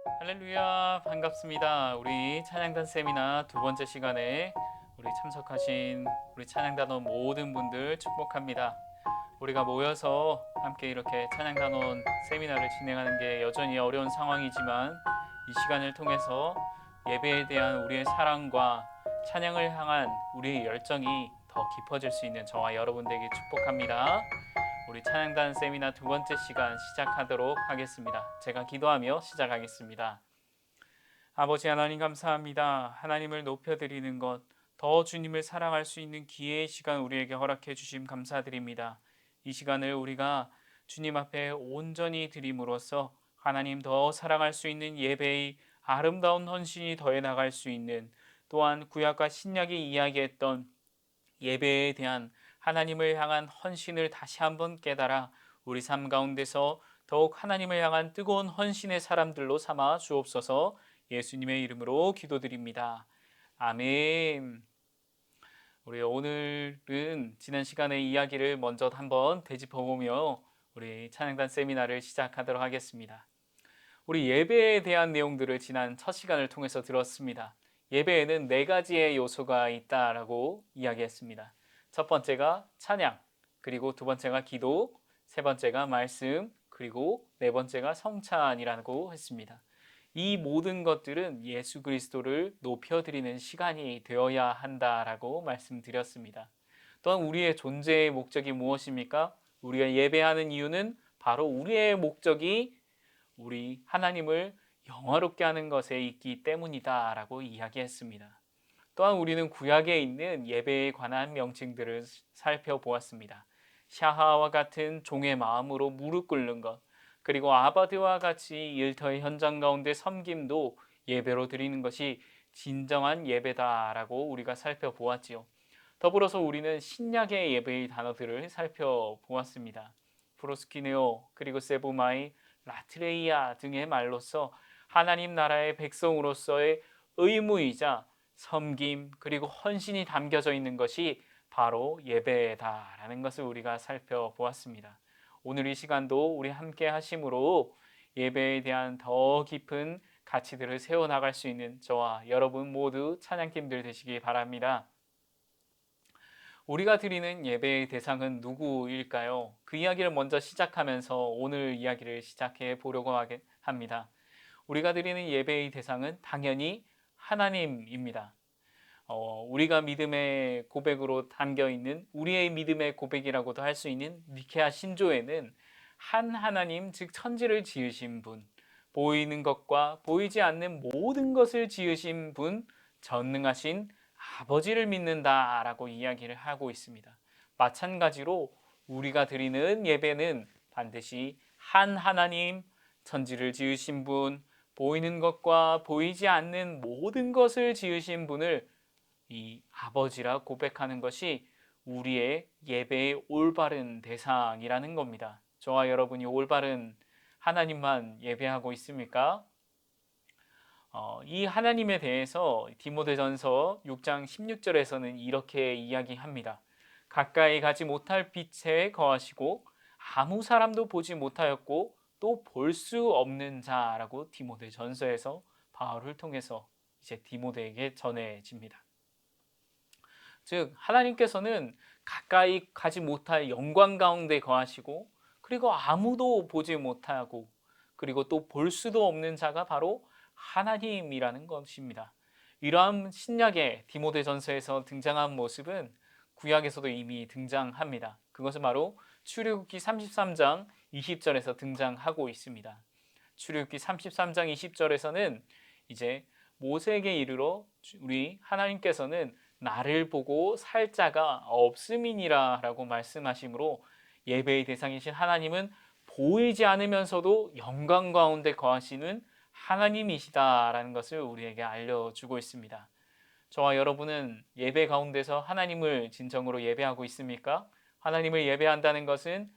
할렐루야, 반갑습니다. 우리 찬양단 세미나 두 번째 시간에 우리 참석하신 우리 찬양단원 모든 분들 축복합니다. 우리가 모여서 함께 이렇게 찬양단원 세미나를 진행하는 게 여전히 어려운 상황이지만 이 시간을 통해서 예배에 대한 우리의 사랑과 찬양을 향한 우리의 열정이 더 깊어질 수 있는 저와 여러분들에게 축복합니다. 우리 찬양단 세미나 두 번째 시간 시작하도록 하겠습니다. 제가 기도하며 시작하겠습니다. 아버지 하나님 감사합니다. 하나님을 높여드리는 것, 더 주님을 사랑할 수 있는 기회의 시간 우리에게 허락해 주심 감사드립니다. 이 시간을 우리가 주님 앞에 온전히 드림으로써 하나님 더 사랑할 수 있는 예배의 아름다운 헌신이 더해 나갈 수 있는, 또한 구약과 신약이 이야기했던 예배에 대한 하나님을 향한 헌신을 다시 한번 깨달아 우리 삶 가운데서 더욱 하나님을 향한 뜨거운 헌신의 사람들로 삼아 주옵소서. 예수님의 이름으로 기도드립니다. 아멘. 우리 오늘은 지난 시간의 이야기를 먼저 한번 되짚어보며 우리 찬양단 세미나를 시작하도록 하겠습니다. 우리 예배에 대한 내용들을 지난 첫 시간을 통해서 들었습니다. 예배에는 네 가지의 요소가 있다라고 이야기했습니다. 첫 번째가 찬양, 그리고 두 번째가 기도, 세 번째가 말씀, 그리고 네 번째가 성찬이라고 했습니다. 이 모든 것들은 예수 그리스도를 높여드리는 시간이 되어야 한다라고 말씀드렸습니다. 또한 우리의 존재의 목적이 무엇입니까? 우리가 예배하는 이유는 바로 우리의 목적이 우리 하나님을 영화롭게 하는 것에 있기 때문이다라고 이야기했습니다. 또한 우리는 구약에 있는 예배에 관한 명칭들을 살펴보았습니다. 샤하와 같은 종의 마음으로 무릎 꿇는 것, 그리고 아바드와 같이 일터의 현장 가운데 섬김도 예배로 드리는 것이 진정한 예배다라고 우리가 살펴보았지요. 더불어서 우리는 신약의 예배의 단어들을 살펴보았습니다. 프로스키네오, 그리고 세부마이, 라트레이아 등의 말로서 하나님 나라의 백성으로서의 의무이자 섬김 그리고 헌신이 담겨져 있는 것이 바로 예배다라는 것을 우리가 살펴보았습니다. 오늘 이 시간도 우리 함께 하심으로 예배에 대한 더 깊은 가치들을 세워나갈 수 있는 저와 여러분 모두 찬양팀들 되시기 바랍니다. 우리가 드리는 예배의 대상은 누구일까요? 그 이야기를 먼저 시작하면서 오늘 이야기를 시작해 보려고 합니다. 우리가 드리는 예배의 대상은 당연히 하나님입니다. 우리가 믿음의 고백으로 담겨 있는 우리의 믿음의 고백이라고도 할 수 있는 니케아 신조에는 한 하나님, 즉 천지를 지으신 분, 보이는 것과 보이지 않는 모든 것을 지으신 분, 전능하신 아버지를 믿는다라고 이야기를 하고 있습니다. 마찬가지로 우리가 드리는 예배는 반드시 한 하나님, 천지를 지으신 분, 보이는 것과 보이지 않는 모든 것을 지으신 분을 이 아버지라 고백하는 것이 우리의 예배의 올바른 대상이라는 겁니다. 저와 여러분이 올바른 하나님만 예배하고 있습니까? 이 하나님에 대해서 디모데전서 6장 16절에서는 이렇게 이야기합니다. 가까이 가지 못할 빛에 거하시고 아무 사람도 보지 못하였고 또 볼 수 없는 자라고 디모데전서에서 바울을 통해서 이제 디모데에게 전해집니다. 즉 하나님께서는 가까이 가지 못할 영광 가운데 거하시고, 그리고 아무도 보지 못하고, 그리고 또 볼 수도 없는 자가 바로 하나님이라는 것입니다. 이러한 신약의 디모데전서에서 등장한 모습은 구약에서도 이미 등장합니다. 그것은 바로 출애굽기 33장 20절에서 등장하고 있습니다. 출애굽기 33장 20절에서는 이제 모세에게 이르러 우리 하나님께서는 나를 보고 살 자가 없음이니라 라고 말씀하시므로 예배의 대상이신 하나님은 보이지 않으면서도 영광 가운데 거하시는 하나님이시다라는 것을 우리에게 알려주고 있습니다. 저와 여러분은 예배 가운데서 하나님을 진정으로 예배하고 있습니까? 하나님을 예배한다는 것은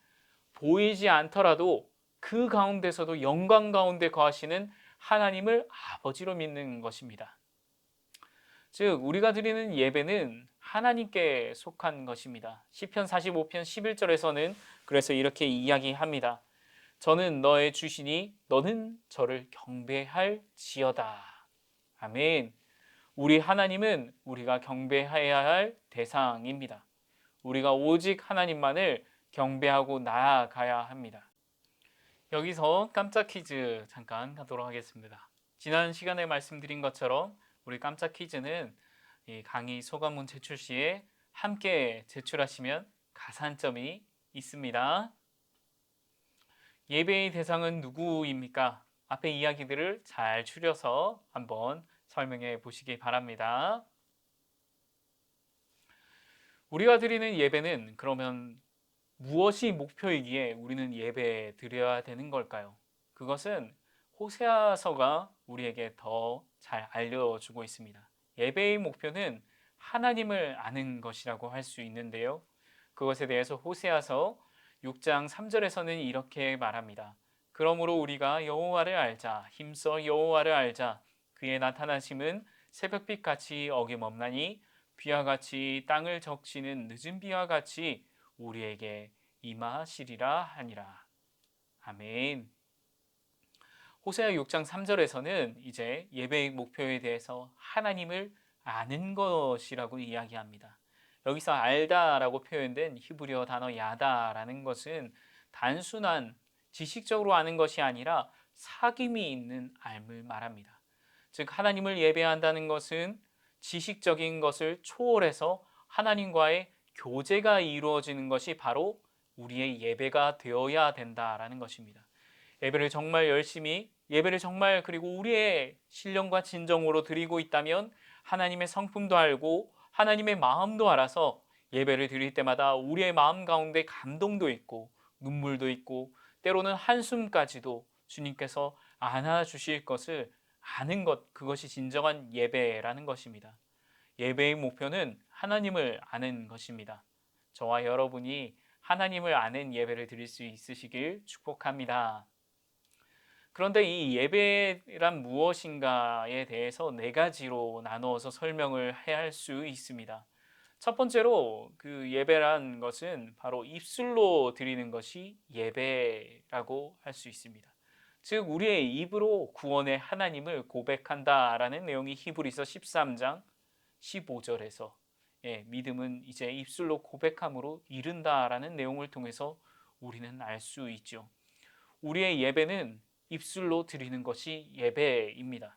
보이지 않더라도 그 가운데서도 영광 가운데 거하시는 하나님을 아버지로 믿는 것입니다. 즉 우리가 드리는 예배는 하나님께 속한 것입니다. 시편 45편 11절에서는 그래서 이렇게 이야기합니다. 저는 너의 주시니 너는 저를 경배할지어다. 아멘. 우리 하나님은 우리가 경배해야 할 대상입니다. 우리가 오직 하나님만을 경배하고 나아가야 합니다. 여기서 깜짝 퀴즈 잠깐 하도록 하겠습니다. 지난 시간에 말씀드린 것처럼 우리 깜짝 퀴즈는 이 강의 소감문 제출 시에 함께 제출하시면 가산점이 있습니다. 예배의 대상은 누구입니까? 앞에 이야기들을 잘 추려서 한번 설명해 보시기 바랍니다. 우리가 드리는 예배는 그러면 무엇이 목표이기에 우리는 예배 드려야 되는 걸까요? 그것은 호세아서가 우리에게 더 잘 알려주고 있습니다. 예배의 목표는 하나님을 아는 것이라고 할 수 있는데요. 그것에 대해서 호세아서 6장 3절에서는 이렇게 말합니다. 그러므로 우리가 여호와를 알자, 힘써 여호와를 알자. 그의 나타나심은 새벽빛 같이 어김없나니 비와 같이 땅을 적시는 늦은 비와 같이 우리에게 임하시리라 하니라. 아멘. 호세아 6장 3절에서는 이제 예배의 목표에 대해서 하나님을 아는 것이라고 이야기합니다. 여기서 알다라고 표현된 히브리어 단어 야다라는 것은 단순한 지식적으로 아는 것이 아니라 사귐이 있는 알을 말합니다. 즉 하나님을 예배한다는 것은 지식적인 것을 초월해서 하나님과의 교제가 이루어지는 것이 바로 우리의 예배가 되어야 된다라는 것입니다. 예배를 정말 열심히, 예배를 정말 그리고 우리의 신령과 진정으로 드리고 있다면 하나님의 성품도 알고 하나님의 마음도 알아서 예배를 드릴 때마다 우리의 마음 가운데 감동도 있고 눈물도 있고 때로는 한숨까지도 주님께서 안아주실 것을 아는 것, 그것이 진정한 예배라는 것입니다. 예배의 목표는 하나님을 아는 것입니다. 저와 여러분이 하나님을 아는 예배를 드릴 수 있으시길 축복합니다. 그런데 이 예배란 무엇인가에 대해서 네 가지로 나누어서 설명을 해야 할 수 있습니다. 첫 번째로 그 예배란 것은 바로 입술로 드리는 것이 예배라고 할 수 있습니다. 즉 우리의 입으로 구원의 하나님을 고백한다라는 내용이 히브리서 13장 15절에서 믿음은 이제 입술로 고백함으로 이른다라는 내용을 통해서 우리는 알 수 있죠. 우리의 예배는 입술로 드리는 것이 예배입니다.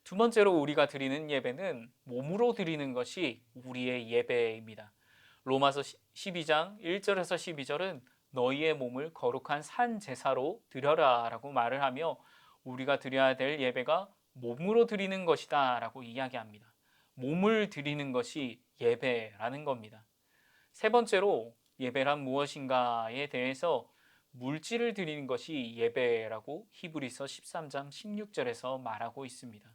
두 번째로 우리가 드리는 예배는 몸으로 드리는 것이 우리의 예배입니다. 로마서 12장 1절에서 12절은 너희의 몸을 거룩한 산 제사로 드려라 라고 말을 하며 우리가 드려야 될 예배가 몸으로 드리는 것이다 라고 이야기합니다. 몸을 드리는 것이 예배라는 겁니다. 세 번째로 예배란 무엇인가에 대해서 물질을 드리는 것이 예배라고 히브리서 13장 16절에서 말하고 있습니다.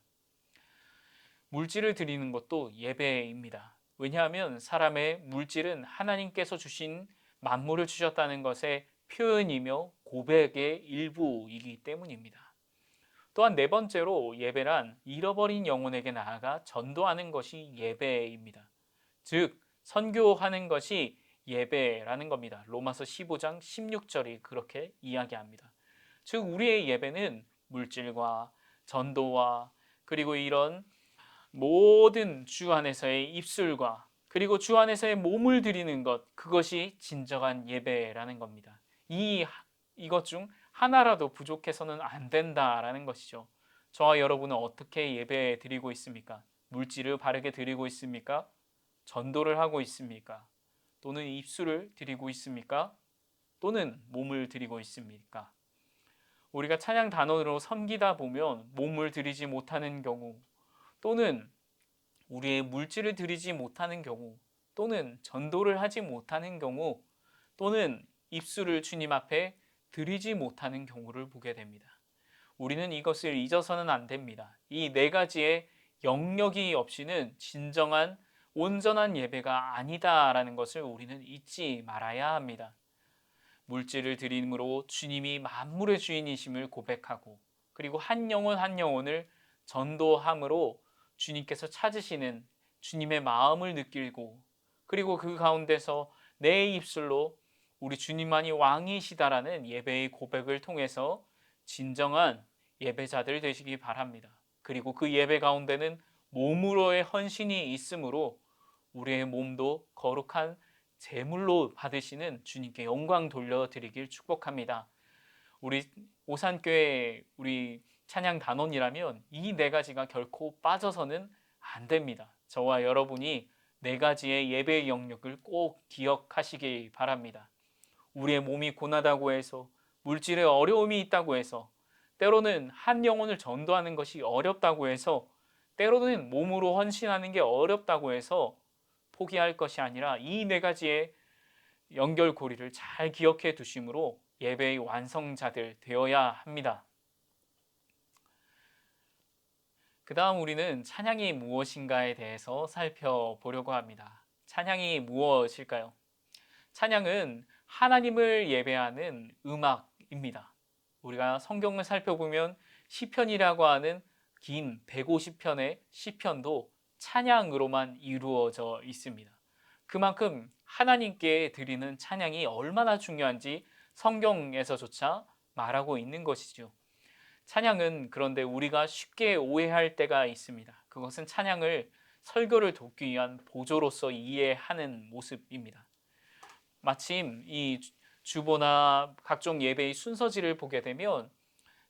물질을 드리는 것도 예배입니다. 왜냐하면 사람의 물질은 하나님께서 주신 만물을 주셨다는 것의 표현이며 고백의 일부이기 때문입니다. 또한 네 번째로 예배란 잃어버린 영혼에게 나아가 전도하는 것이 예배입니다. 즉 선교하는 것이 예배라는 겁니다. 로마서 15장 16절이 그렇게 이야기합니다. 즉 우리의 예배는 물질과 전도와 그리고 이런 모든 주 안에서의 입술과 그리고 주 안에서의 몸을 드리는 것, 그것이 진정한 예배라는 겁니다. 이것 중 하나라도 부족해서는 안 된다라는 것이죠. 저와 여러분은 어떻게 예배 드리고 있습니까? 물질을 바르게 드리고 있습니까? 전도를 하고 있습니까? 또는 입술을 드리고 있습니까? 또는 몸을 드리고 있습니까? 우리가 찬양 단원으로 섬기다 보면 몸을 드리지 못하는 경우, 또는 우리의 물질을 드리지 못하는 경우, 또는 전도를 하지 못하는 경우, 또는 입술을 주님 앞에 드리지 못하는 경우를 보게 됩니다. 우리는 이것을 잊어서는 안 됩니다. 이 네 가지의 영역이 없이는 진정한 온전한 예배가 아니다라는 것을 우리는 잊지 말아야 합니다. 물질을 드림으로 주님이 만물의 주인이심을 고백하고 그리고 한 영혼 한 영혼을 전도함으로 주님께서 찾으시는 주님의 마음을 느끼고 그리고 그 가운데서 내 입술로 우리 주님만이 왕이시다라는 예배의 고백을 통해서 진정한 예배자들 되시기 바랍니다. 그리고 그 예배 가운데는 몸으로의 헌신이 있으므로 우리의 몸도 거룩한 제물로 받으시는 주님께 영광 돌려드리길 축복합니다. 우리 오산교회 우리 찬양 단원이라면 이 네 가지가 결코 빠져서는 안 됩니다. 저와 여러분이 네 가지의 예배의 영역을 꼭 기억하시기 바랍니다. 우리의 몸이 고나다고 해서, 물질에 어려움이 있다고 해서, 때로는 한 영혼을 전도하는 것이 어렵다고 해서, 때로는 몸으로 헌신하는 게 어렵다고 해서 포기할 것이 아니라 이 네 가지의 연결고리를 잘 기억해 두심으로 예배의 완성자들 되어야 합니다. 그 다음 우리는 찬양이 무엇인가에 대해서 살펴보려고 합니다. 찬양이 무엇일까요? 찬양은 하나님을 예배하는 음악입니다. 우리가 성경을 살펴보면 시편이라고 하는 긴 150편의 시편도 찬양으로만 이루어져 있습니다. 그만큼 하나님께 드리는 찬양이 얼마나 중요한지 성경에서조차 말하고 있는 것이죠. 찬양은 그런데 우리가 쉽게 오해할 때가 있습니다. 그것은 찬양을 설교를 돕기 위한 보조로서 이해하는 모습입니다. 마침 이 주보나 각종 예배의 순서지를 보게 되면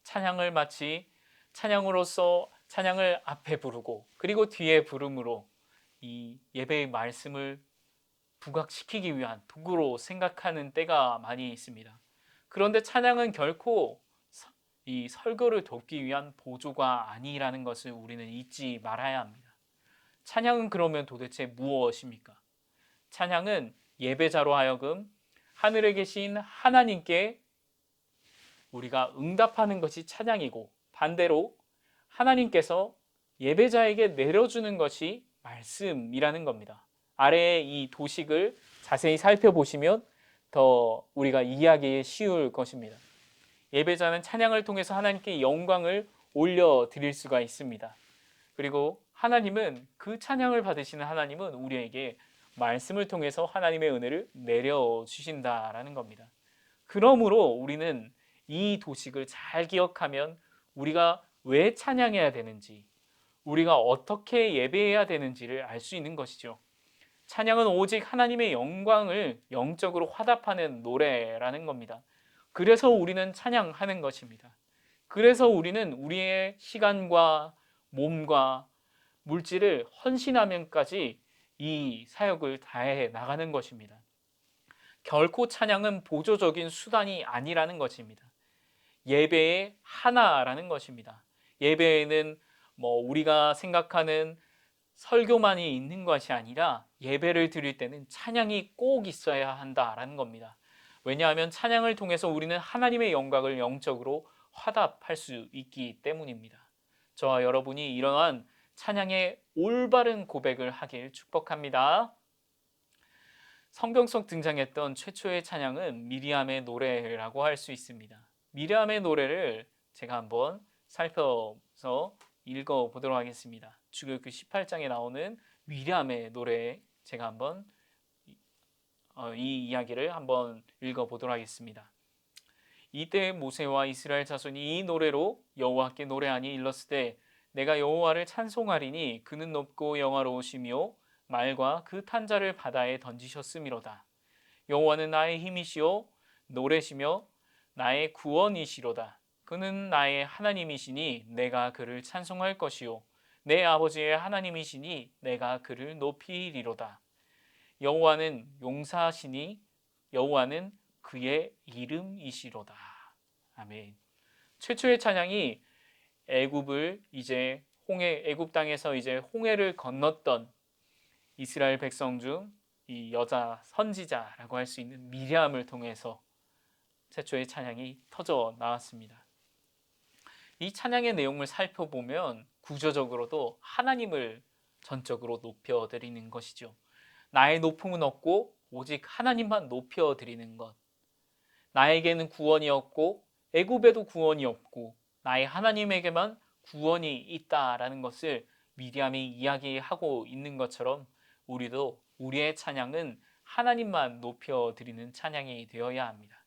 찬양을 마치 찬양으로서 찬양을 앞에 부르고 그리고 뒤에 부름으로 이 예배의 말씀을 부각시키기 위한 도구로 생각하는 때가 많이 있습니다. 그런데 찬양은 결코 이 설교를 돕기 위한 보조가 아니라는 것을 우리는 잊지 말아야 합니다. 찬양은 그러면 도대체 무엇입니까? 찬양은 예배자로 하여금 하늘에 계신 하나님께 우리가 응답하는 것이 찬양이고, 반대로 하나님께서 예배자에게 내려주는 것이 말씀이라는 겁니다. 아래의 이 도식을 자세히 살펴보시면 더 우리가 이해하기 쉬울 것입니다. 예배자는 찬양을 통해서 하나님께 영광을 올려드릴 수가 있습니다. 그리고 하나님은 그 찬양을 받으시는 하나님은 우리에게 말씀을 통해서 하나님의 은혜를 내려주신다라는 겁니다. 그러므로 우리는 이 도식을 잘 기억하면 우리가 왜 찬양해야 되는지, 우리가 어떻게 예배해야 되는지를 알 수 있는 것이죠. 찬양은 오직 하나님의 영광을 영적으로 화답하는 노래라는 겁니다. 그래서 우리는 찬양하는 것입니다. 그래서 우리는 우리의 시간과 몸과 물질을 헌신하면까지 이 사역을 다해 나가는 것입니다. 결코 찬양은 보조적인 수단이 아니라는 것입니다. 예배의 하나라는 것입니다. 예배에는 우리가 생각하는 설교만이 있는 것이 아니라 예배를 드릴 때는 찬양이 꼭 있어야 한다라는 겁니다. 왜냐하면 찬양을 통해서 우리는 하나님의 영광을 영적으로 화답할 수 있기 때문입니다. 저와 여러분이 이러한 찬양의 올바른 고백을 하길 축복합니다. 성경 속 등장했던 최초의 찬양은 미리암의 노래라고 할 수 있습니다. 미리암의 노래를 제가 한번 살펴서 읽어보도록 하겠습니다. 출애굽기 18장에 나오는 미리암의 노래 제가 한번 이 이야기를 한번 읽어보도록 하겠습니다. 이때 모세와 이스라엘 자손이 이 노래로 여호와께 노래하니 일렀으되 내가 여호와를 찬송하리니 그는 높고 영화로우시며 말과 그 탄자를 바다에 던지셨음이로다. 여호와는 나의 힘이시오 노래시며 나의 구원이시로다. 그는 나의 하나님이시니 내가 그를 찬송할 것이요 내 아버지의 하나님이시니 내가 그를 높이리로다. 여호와는 용사시니 여호와는 그의 이름이시로다. 아멘. 최초의 찬양이 애굽 땅에서 이제 홍해를 건넜던 이스라엘 백성 중 이 여자 선지자라고 할 수 있는 미리암을 통해서 최초의 찬양이 터져 나왔습니다. 이 찬양의 내용을 살펴보면 구조적으로도 하나님을 전적으로 높여드리는 것이죠. 나의 높음은 없고 오직 하나님만 높여드리는 것. 나에게는 구원이 없고 애굽에도 구원이 없고 나의 하나님에게만 구원이 있다라는 것을 미리암이 이야기하고 있는 것처럼 우리도 우리의 찬양은 하나님만 높여드리는 찬양이 되어야 합니다.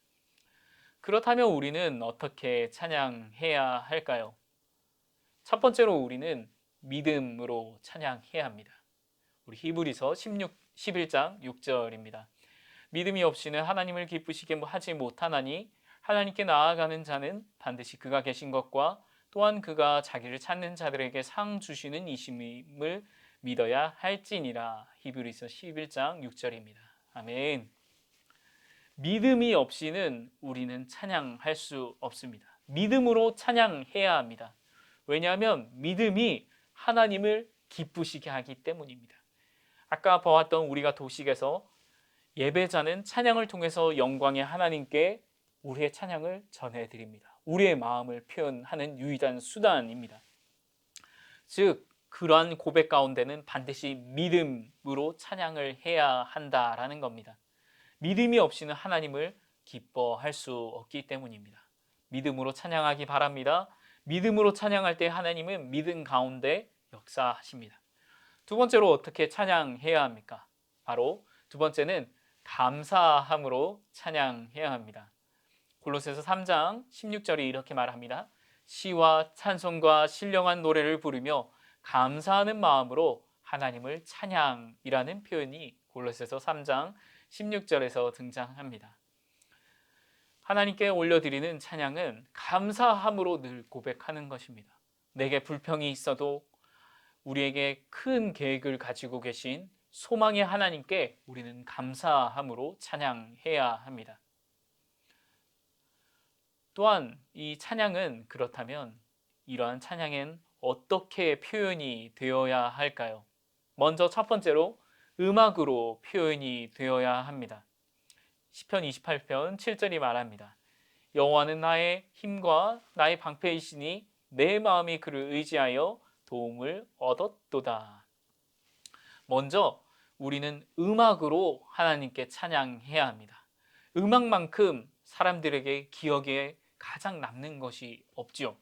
그렇다면 우리는 어떻게 찬양해야 할까요? 첫 번째로 우리는 믿음으로 찬양해야 합니다. 우리 히브리서 11장 6절입니다. 믿음이 없이는 하나님을 기쁘시게 하지 못하나니 하나님께 나아가는 자는 반드시 그가 계신 것과 또한 그가 자기를 찾는 자들에게 상 주시는 이심을 믿어야 할지니라. 히브리서 11장 6절입니다. 아멘. 믿음이 없이는 우리는 찬양할 수 없습니다. 믿음으로 찬양해야 합니다. 왜냐하면 믿음이 하나님을 기쁘시게 하기 때문입니다. 아까 보았던 우리가 도식에서 예배자는 찬양을 통해서 영광의 하나님께 우리의 찬양을 전해드립니다. 우리의 마음을 표현하는 유일한 수단입니다. 즉 그러한 고백 가운데는 반드시 믿음으로 찬양을 해야 한다라는 겁니다. 믿음이 없이는 하나님을 기뻐할 수 없기 때문입니다. 믿음으로 찬양하기 바랍니다. 믿음으로 찬양할 때 하나님은 믿음 가운데 역사하십니다. 두 번째로 어떻게 찬양해야 합니까? 바로 두 번째는 감사함으로 찬양해야 합니다. 골로새서 3장 16절이 이렇게 말합니다. 시와 찬송과 신령한 노래를 부르며 감사하는 마음으로 하나님을 찬양이라는 표현이 골로새서 3장 16절에서 등장합니다. 하나님께 올려드리는 찬양은 감사함으로 늘 고백하는 것입니다. 내게 불평이 있어도 우리에게 큰 계획을 가지고 계신 소망의 하나님께 우리는 감사함으로 찬양해야 합니다. 또한 이 찬양은 그렇다면 이러한 찬양엔 어떻게 표현이 되어야 할까요? 먼저 첫 번째로 음악으로 표현이 되어야 합니다. 시편 28편 7절이 말합니다. 여호와는 나의 힘과 나의 방패이시니 내 마음이 그를 의지하여 도움을 얻었도다. 먼저 우리는 음악으로 하나님께 찬양해야 합니다. 음악만큼 사람들에게 기억에 가장 남는 것이 없지요.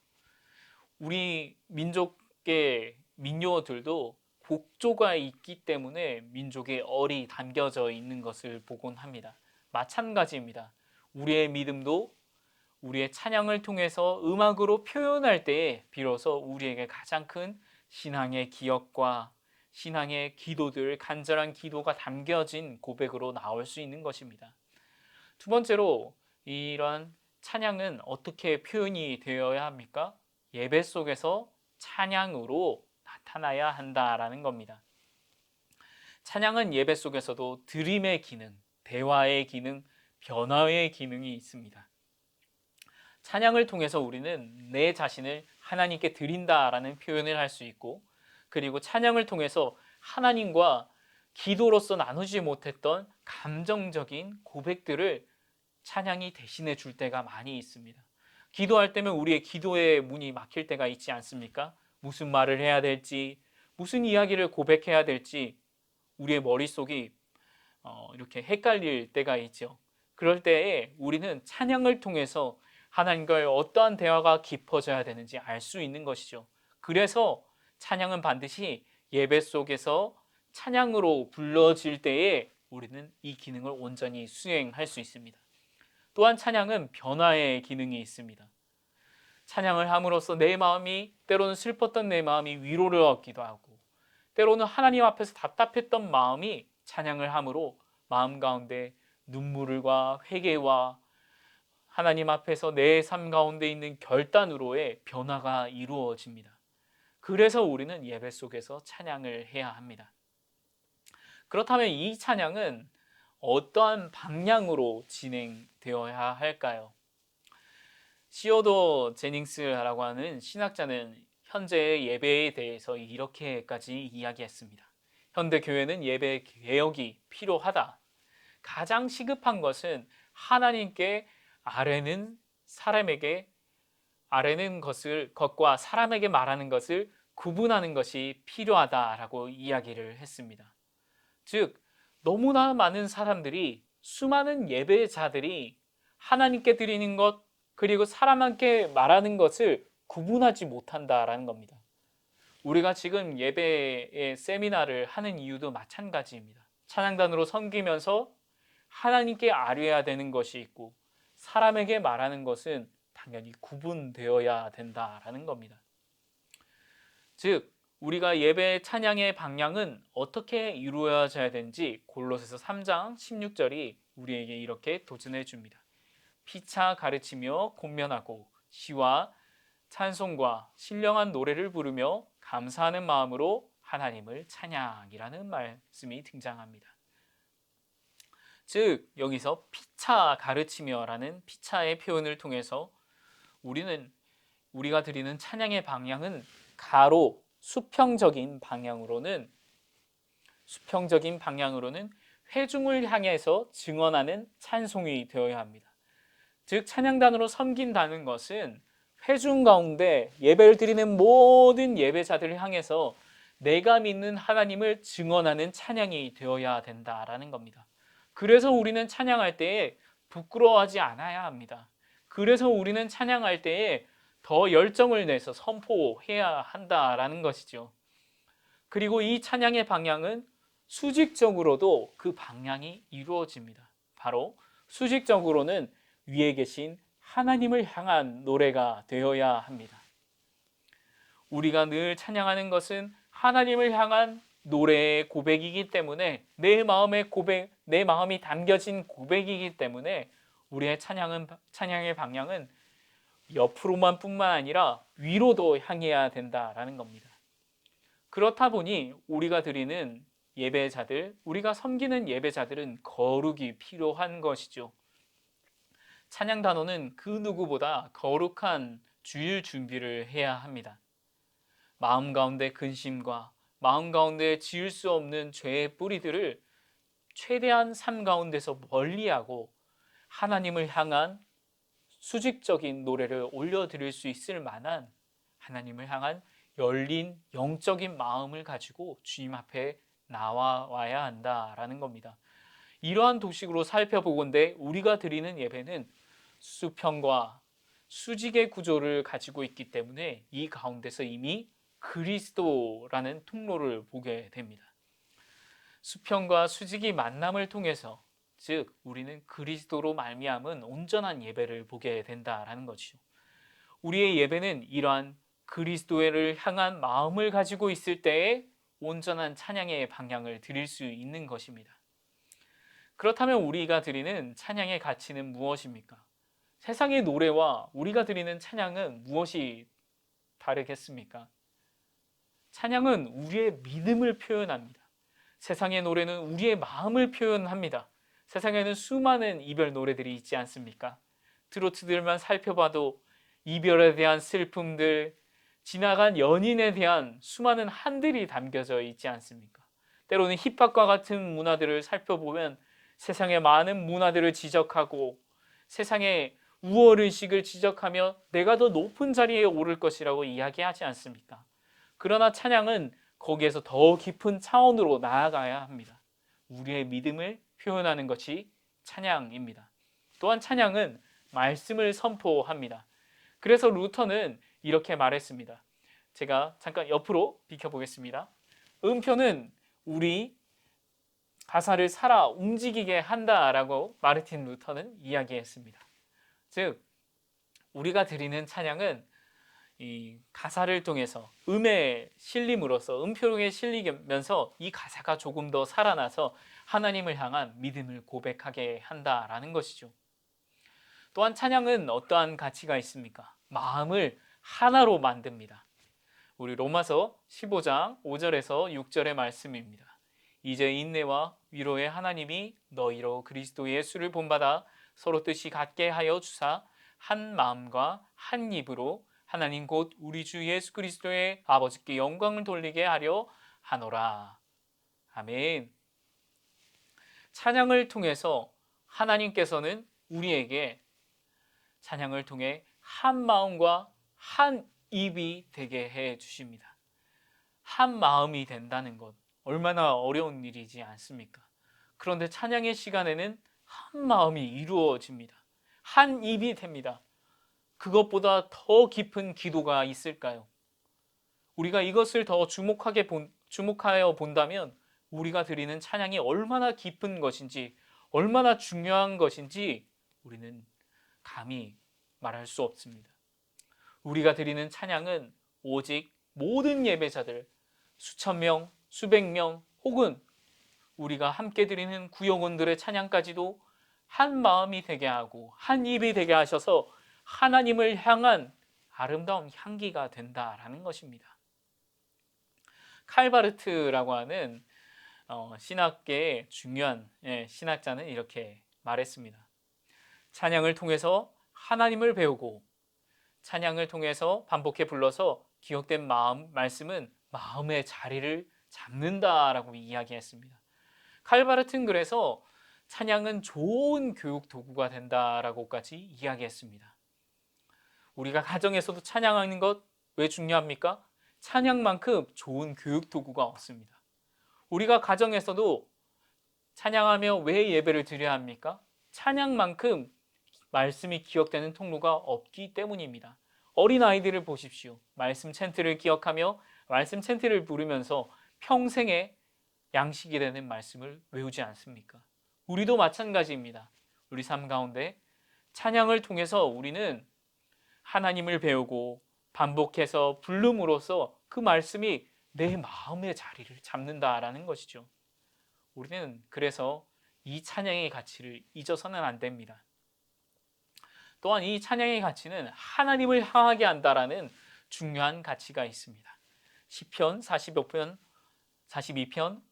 우리 민족의 민요들도 곡조가 있기 때문에 민족의 얼이 담겨져 있는 것을 보곤 합니다. 마찬가지입니다. 우리의 믿음도 우리의 찬양을 통해서 음악으로 표현할 때에 비로소 우리에게 가장 큰 신앙의 기억과 신앙의 기도들, 간절한 기도가 담겨진 고백으로 나올 수 있는 것입니다. 두 번째로 이런 찬양은 어떻게 표현이 되어야 합니까? 예배 속에서 찬양으로 나타나야 한다라는 겁니다. 찬양은 예배 속에서도 드림의 기능, 대화의 기능, 변화의 기능이 있습니다. 찬양을 통해서 우리는 내 자신을 하나님께 드린다라는 표현을 할 수 있고, 그리고 찬양을 통해서 하나님과 기도로서 나누지 못했던 감정적인 고백들을 찬양이 대신해 줄 때가 많이 있습니다. 기도할 때면 우리의 기도의 문이 막힐 때가 있지 않습니까? 무슨 말을 해야 될지, 무슨 이야기를 고백해야 될지 우리의 머릿속이 이렇게 헷갈릴 때가 있죠. 그럴 때에 우리는 찬양을 통해서 하나님과의 어떠한 대화가 깊어져야 되는지 알 수 있는 것이죠. 그래서 찬양은 반드시 예배 속에서 찬양으로 불러질 때에 우리는 이 기능을 온전히 수행할 수 있습니다. 또한 찬양은 변화의 기능이 있습니다. 찬양을 함으로써 내 마음이, 때로는 슬펐던 내 마음이 위로를 얻기도 하고, 때로는 하나님 앞에서 답답했던 마음이 찬양을 함으로 마음 가운데 눈물과 회개와 하나님 앞에서 내 삶 가운데 있는 결단으로의 변화가 이루어집니다. 그래서 우리는 예배 속에서 찬양을 해야 합니다. 그렇다면 이 찬양은 어떠한 방향으로 진행되어야 할까요? 시어도 제닝스라고 하는 신학자는 현재의 예배에 대해서 이렇게까지 이야기했습니다. 현대 교회는 예배 개혁이 필요하다. 가장 시급한 것은 하나님께 아뢰는 것과 사람에게 말하는 것을 구분하는 것이 필요하다라고 이야기를 했습니다. 즉, 너무나 많은 사람들이, 수많은 예배자들이 하나님께 드리는 것, 그리고 사람에게 말하는 것을 구분하지 못한다라는 겁니다. 우리가 지금 예배의 세미나를 하는 이유도 마찬가지입니다. 찬양단으로 섬기면서 하나님께 아뢰어야 되는 것이 있고 사람에게 말하는 것은 당연히 구분되어야 된다라는 겁니다. 즉 우리가 예배 찬양의 방향은 어떻게 이루어져야 되는지 골로새서 3장 16절이 우리에게 이렇게 도전해 줍니다. 피차 가르치며 권면하고 시와 찬송과 신령한 노래를 부르며 감사하는 마음으로 하나님을 찬양이라는 말씀이 등장합니다. 즉 여기서 피차 가르치며라는 피차의 표현을 통해서 우리가 드리는 찬양의 방향은 가로 수평적인 방향으로는 회중을 향해서 증언하는 찬송이 되어야 합니다. 즉 찬양단으로 섬긴다는 것은 회중 가운데 예배를 드리는 모든 예배자들을 향해서 내가 믿는 하나님을 증언하는 찬양이 되어야 된다라는 겁니다. 그래서 우리는 찬양할 때에 부끄러워하지 않아야 합니다. 그래서 우리는 찬양할 때에 더 열정을 내서 선포해야 한다라는 것이죠. 그리고 이 찬양의 방향은 수직적으로도 그 방향이 이루어집니다. 바로 수직적으로는 위에 계신 하나님을 향한 노래가 되어야 합니다. 우리가 늘 찬양하는 것은 하나님을 향한 노래의 고백이기 때문에 내 마음이 담겨진 고백이기 때문에 우리의 찬양의 방향은 옆으로만 뿐만 아니라 위로도 향해야 된다라는 겁니다. 그렇다 보니 우리가 드리는 예배자들, 우리가 섬기는 예배자들은 거룩이 필요한 것이죠. 찬양 단원은 그 누구보다 거룩한 주일 준비를 해야 합니다. 마음 가운데 근심과 마음 가운데 지을 수 없는 죄의 뿌리들을 최대한 삶 가운데서 멀리하고 하나님을 향한 수직적인 노래를 올려드릴 수 있을 만한 하나님을 향한 열린 영적인 마음을 가지고 주님 앞에 나와야 한다라는 겁니다. 이러한 도식으로 살펴보건대 우리가 드리는 예배는 수평과 수직의 구조를 가지고 있기 때문에 이 가운데서 이미 그리스도라는 통로를 보게 됩니다. 수평과 수직이 만남을 통해서 즉 우리는 그리스도로 말미암은 온전한 예배를 보게 된다라는 것이죠. 우리의 예배는 이러한 그리스도를 향한 마음을 가지고 있을 때에 온전한 찬양의 방향을 드릴 수 있는 것입니다. 그렇다면 우리가 드리는 찬양의 가치는 무엇입니까? 세상의 노래와 우리가 드리는 찬양은 무엇이 다르겠습니까? 찬양은 우리의 믿음을 표현합니다. 세상의 노래는 우리의 마음을 표현합니다. 세상에는 수많은 이별 노래들이 있지 않습니까? 트로트들만 살펴봐도 이별에 대한 슬픔들, 지나간 연인에 대한 수많은 한들이 담겨져 있지 않습니까? 때로는 힙합과 같은 문화들을 살펴보면 세상의 많은 문화들을 지적하고 세상의 우월의식을 지적하며 내가 더 높은 자리에 오를 것이라고 이야기하지 않습니까? 그러나 찬양은 거기에서 더 깊은 차원으로 나아가야 합니다. 우리의 믿음을 표현하는 것이 찬양입니다. 또한 찬양은 말씀을 선포합니다. 그래서 루터는 이렇게 말했습니다. 제가 잠깐 옆으로 비켜보겠습니다. 음표는 우리 가사를 살아 움직이게 한다라고 마르틴 루터는 이야기했습니다. 즉 우리가 드리는 찬양은 이 가사를 통해서 음에 실림으로써 음표에 실리면서 이 가사가 조금 더 살아나서 하나님을 향한 믿음을 고백하게 한다라는 것이죠. 또한 찬양은 어떠한 가치가 있습니까? 마음을 하나로 만듭니다. 우리 로마서 15장 5절에서 6절의 말씀입니다. 이제 인내와 위로의 하나님이 너희로 그리스도 예수를 본받아 서로 뜻이 같게 하여 주사 한 마음과 한 입으로 하나님 곧 우리 주 예수 그리스도의 아버지께 영광을 돌리게 하려 하노라. 아멘. 찬양을 통해서 하나님께서는 우리에게 찬양을 통해 한 마음과 한 입이 되게 해 주십니다. 한 마음이 된다는 것 얼마나 어려운 일이지 않습니까? 그런데 찬양의 시간에는 한 마음이 이루어집니다. 한 입이 됩니다. 그것보다 더 깊은 기도가 있을까요? 우리가 이것을 더 주목하여 본다면 우리가 드리는 찬양이 얼마나 깊은 것인지, 얼마나 중요한 것인지 우리는 감히 말할 수 없습니다. 우리가 드리는 찬양은 오직 모든 예배자들, 수천 명, 수백 명, 혹은 우리가 함께 드리는 구역원들의 찬양까지도 한 마음이 되게 하고 한 입이 되게 하셔서 하나님을 향한 아름다운 향기가 된다라는 것입니다. 칼바르트라고 하는 신학계의 중요한 신학자는 이렇게 말했습니다. 찬양을 통해서 하나님을 배우고 찬양을 통해서 반복해 불러서 기억된 말씀은 마음의 자리를 잡는다라고 이야기했습니다. 칼바르트는 그래서 찬양은 좋은 교육 도구가 된다라고까지 이야기했습니다. 우리가 가정에서도 찬양하는 것 왜 중요합니까? 찬양만큼 좋은 교육 도구가 없습니다. 우리가 가정에서도 찬양하며 왜 예배를 드려야 합니까? 찬양만큼 말씀이 기억되는 통로가 없기 때문입니다. 어린아이들을 보십시오. 말씀 챈트를 기억하며 말씀 챈트를 부르면서 평생에 양식이 되는 말씀을 외우지 않습니까? 우리도 마찬가지입니다. 우리 삶 가운데 찬양을 통해서 우리는 하나님을 배우고 반복해서 부름으로써 그 말씀이 내 마음의 자리를 잡는다라는 것이죠. 우리는 그래서 이 찬양의 가치를 잊어서는 안 됩니다. 또한 이 찬양의 가치는 하나님을 향하게 한다라는 중요한 가치가 있습니다. 시편 42편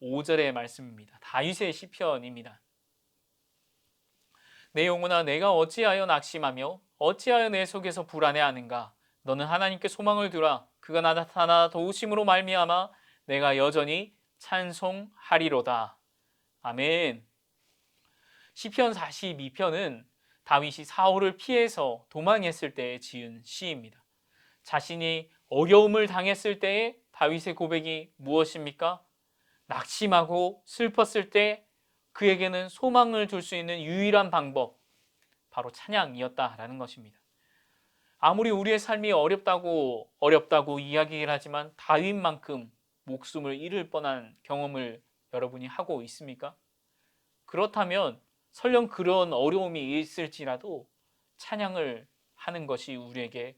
5절의 말씀입니다. 다윗의 시편입니다. 내 영혼아 내가 어찌하여 낙심하며 어찌하여 내 속에서 불안해하는가? 너는 하나님께 소망을 두라. 그가 나타나 도우심으로 말미암아 내가 여전히 찬송하리로다. 아멘. 시편 42편은 다윗이 사울을 피해서 도망했을 때에 지은 시입니다. 자신이 어려움을 당했을 때에 다윗의 고백이 무엇입니까? 낙심하고 슬펐을 때 그에게는 소망을 둘 수 있는 유일한 방법, 바로 찬양이었다라는 것입니다. 아무리 우리의 삶이 어렵다고 이야기를 하지만 다윗만큼 목숨을 잃을 뻔한 경험을 여러분이 하고 있습니까? 그렇다면 설령 그런 어려움이 있을지라도 찬양을 하는 것이 우리에게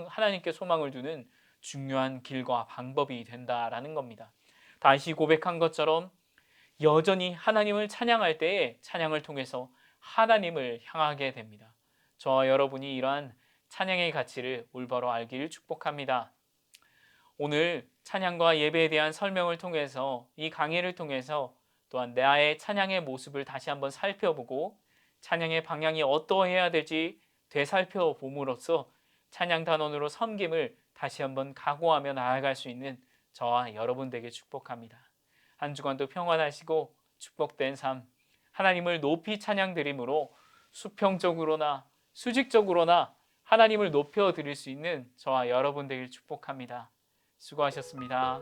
하나님께 소망을 두는 중요한 길과 방법이 된다라는 겁니다. 다시 고백한 것처럼 여전히 하나님을 찬양할 때에 찬양을 통해서 하나님을 향하게 됩니다. 저와 여러분이 이러한 찬양의 가치를 올바로 알기를 축복합니다. 오늘 찬양과 예배에 대한 설명을 통해서 이 강의를 통해서 또한 나의 찬양의 모습을 다시 한번 살펴보고 찬양의 방향이 어떠해야 될지 되살펴봄으로써 찬양단원으로 섬김을 다시 한번 각오하며 나아갈 수 있는 저와 여러분 되게 축복합니다. 한 주간도 평안하시고 축복된 삶, 하나님을 높이 찬양드림으로 수평적으로나 수직적으로나 하나님을 높여 드릴 수 있는 저와 여러분 되길 축복합니다. 수고하셨습니다.